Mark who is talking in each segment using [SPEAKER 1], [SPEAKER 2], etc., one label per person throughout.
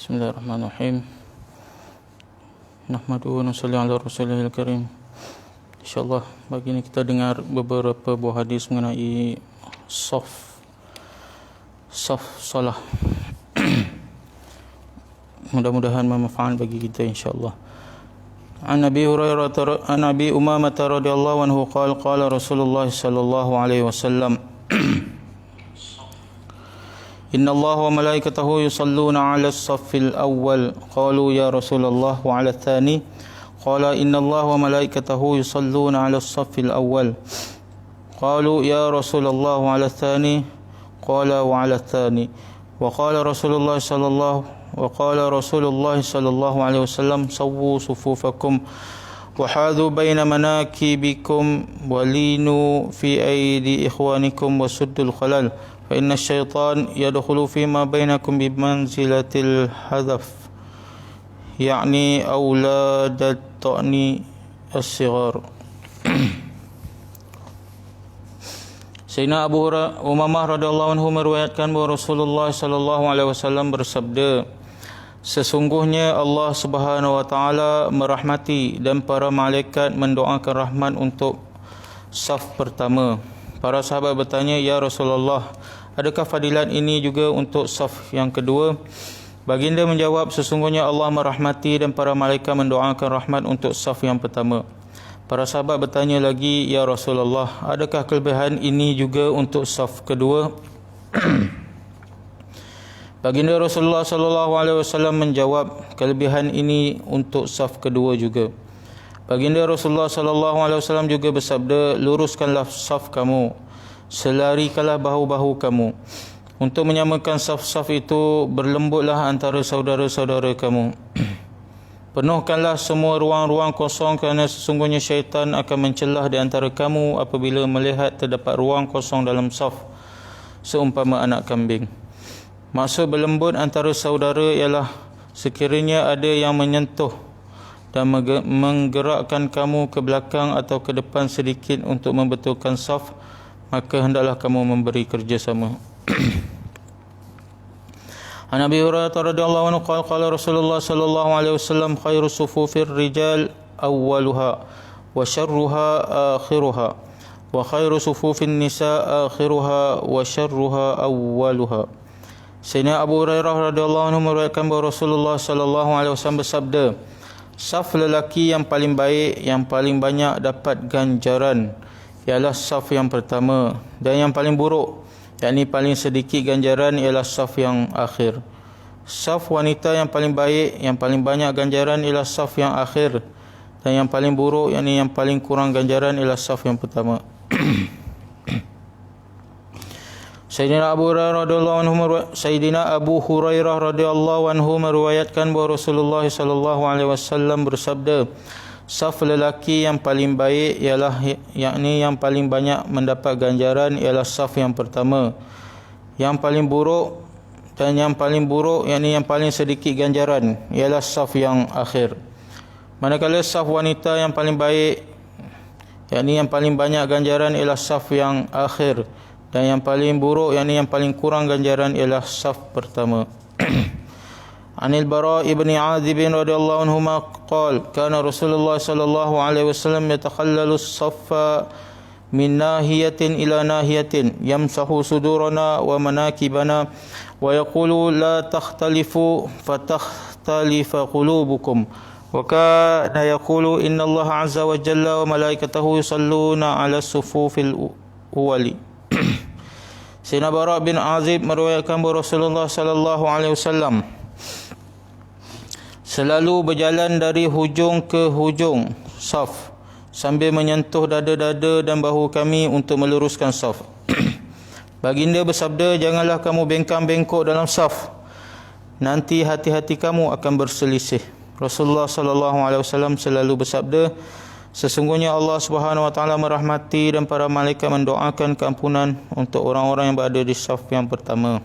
[SPEAKER 1] Bismillahirrahmanirrahim. Nahmaduhu wa nusalli ala rasulihil karim. InsyaAllah pagi ini kita dengar beberapa buah hadis mengenai saf salah. Mudah-mudahan bermanfaat bagi kita insyaAllah. An Abi Hurairah an Abi Umamah radhiyallahu anhu qala Rasulullah sallallahu alaihi wasallam Inna Allah wa malaikatahu yusalluna ala as-saffil awwal. Qalu ya Rasulullah wa ala ath-thani. Qala inna Allah wa malaikatahu yusalluna ala as-saffil awwal. Qalu ya Rasulullah wa ala ath-thani. Qala wa ala ath-thani. Wa qala Rasulullah sallallahu alaihi wasallam sawwu sufufakum wa hadhu baina manakibikum walinu fi aidi ikhwanikum wasuddul khalal. فإن الشيطان يدخل فيما بينكم بمنزلة الحذف يعني أولاد الطعن الصغار. Sayyidina Abu Umamah radhiyallahu anhu meriwayatkan bahawa Rasulullah sallallahu alaihi wasallam bersabda, sesungguhnya Allah Subhanahu wa taala merahmati dan para malaikat mendoakan rahmat untuk saf pertama. Para sahabat bertanya, ya Rasulullah, adakah fadilat ini juga untuk saf yang kedua? Baginda menjawab, sesungguhnya Allah merahmati dan para malaikat mendoakan rahmat untuk saf yang pertama. Para sahabat bertanya lagi, ya Rasulullah, adakah kelebihan ini juga untuk saf kedua? Baginda Rasulullah sallallahu alaihi wasallam menjawab, kelebihan ini untuk saf kedua juga. Baginda Rasulullah sallallahu alaihi wasallam juga bersabda, luruskanlah saf kamu, selarikanlah bahu-bahu kamu. Untuk menyamakan saf-saf itu, berlembutlah antara saudara-saudara kamu. Penuhkanlah semua ruang-ruang kosong, kerana sesungguhnya syaitan akan mencelah di antara kamu apabila melihat terdapat ruang kosong dalam saf, seumpama anak kambing. Maksud berlembut antara saudara ialah sekiranya ada yang menyentuh dan menggerakkan kamu ke belakang atau ke depan sedikit untuk membetulkan saf, maka hendaklah kamu memberi kerjasama. An Abi Hurairah radhiyallahu anhu qala Rasulullah sallallahu alaihi wasallam khairu sufufir rijal awwaluha wa syarruha akhiruha wa khairu sufufin nisa akhiruha wa syarruha awwaluha. Sayyidina Abu Hurairah radhiyallahu anhu meriwayatkan bahawa Rasulullah sallallahu alaihi wasallam bersabda, saf lelaki yang paling baik, yang paling banyak dapat ganjaran ialah saf yang pertama, dan yang paling buruk, yakni paling sedikit ganjaran, ialah saf yang akhir. Saf wanita yang paling baik, yang paling banyak ganjaran ialah saf yang akhir, dan yang paling buruk, yakni yang paling kurang ganjaran, ialah saf yang pertama. Sayyidina Abu Hurairah radhiyallahu anhu meriwayatkan bahawa Rasulullah sallallahu alaihi wasallam bersabda, saf lelaki yang paling baik ialah, yakni yang paling banyak mendapat ganjaran, ialah saf yang pertama. Yang paling buruk dan yang paling buruk, yakni yang paling sedikit ganjaran, ialah saf yang akhir. Manakala saf wanita yang paling baik, yakni yang paling banyak ganjaran, ialah saf yang akhir, dan yang paling buruk, yakni yang paling kurang ganjaran, ialah saf pertama. Anil Bara ibn Azib radhiyallahu anhu qala kana Rasulullah sallallahu alaihi wasallam yatakhallalu as-saffa min nahiyatin ila nahiyatin yamsahu sudurana wa manakibana wa yaqulu la takhtalifu fatakhtalifa qulubukum wa kana yaqulu inna Allah azza wa jalla wa malaikatahu yusalluna ala as-sufufil awwali. Sayyidina Bara bin Azib meriwayatkan bahawa Rasulullah sallallahu alaihi wasallam selalu berjalan dari hujung ke hujung saf sambil menyentuh dada-dada dan bahu kami untuk meluruskan saf. Baginda bersabda, janganlah kamu bengkang-bengkok dalam saf, nanti hati-hati kamu akan berselisih. Rasulullah sallallahu alaihi wasallam selalu bersabda, sesungguhnya Allah Subhanahu wa taala merahmati dan para malaikat mendoakan keampunan untuk orang-orang yang berada di saf yang pertama.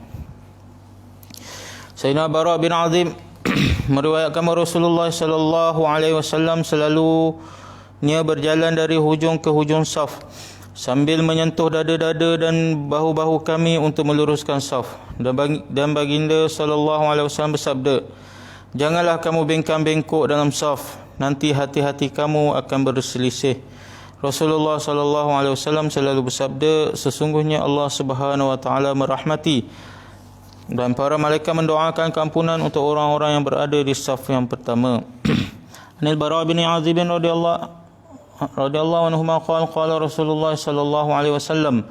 [SPEAKER 1] Sayyidina Bara bin Azib meriwayatkan bahawa Rasulullah sallallahu alaihi wasallam selalunya berjalan dari hujung ke hujung saf sambil menyentuh dada-dada dan bahu-bahu kami untuk meluruskan saf. Dan baginda sallallahu alaihi wasallam bersabda, Janganlah kamu bengkang-bengkok dalam saf, nanti hati-hati kamu akan berselisih. Rasulullah sallallahu alaihi wasallam selalu bersabda, sesungguhnya Allah Subhanahu wa taala merahmati dan para malaikat mendoakan keampunan untuk orang-orang yang berada di saf yang pertama. Anil Bara bin Azib radhiyallahu anhu qala Rasulullah sallallahu alaihi wasallam,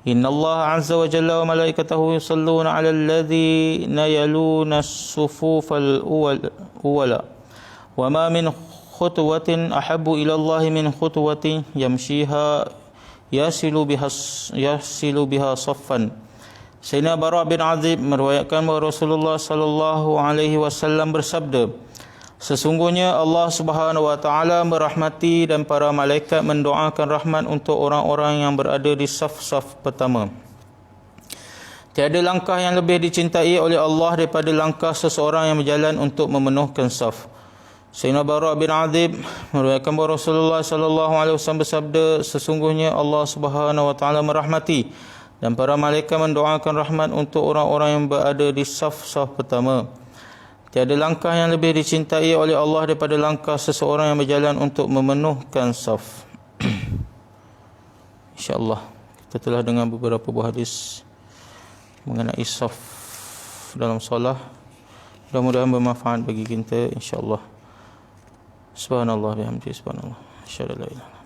[SPEAKER 1] Inna Allah azza wa jalla wa malaikatahu yusalluna ala alladhina yaluna as-sufufal awwala wa ma min khutwatin ahabbu ila Allah min khutwatin yamshiha yasilu biha saffan. Sayyidina Bara bin Azib meriwayatkan bahawa Rasulullah sallallahu alaihi wasallam bersabda, sesungguhnya Allah Subhanahu wa taala merahmati dan para malaikat mendoakan rahmat untuk orang-orang yang berada di saf-saf pertama. Tiada langkah yang lebih dicintai oleh Allah daripada langkah seseorang yang berjalan untuk memenuhkan saf. Sayyidina Bara bin Azib meriwayatkan bahawa Rasulullah sallallahu alaihi wasallam bersabda, sesungguhnya Allah Subhanahu wa taala merahmati dan para malaikat mendoakan rahmat untuk orang-orang yang berada di saf-saf pertama. Tiada langkah yang lebih dicintai oleh Allah daripada langkah seseorang yang berjalan untuk memenuhkan saf. InsyaAllah kita telah dengar beberapa buah hadis mengenai saf dalam solat. Mudah-mudahan bermanfaat bagi kita, insyaAllah. Subhanallah bihamdihi, subhanallah. Asyhadu an la ilaha illallah.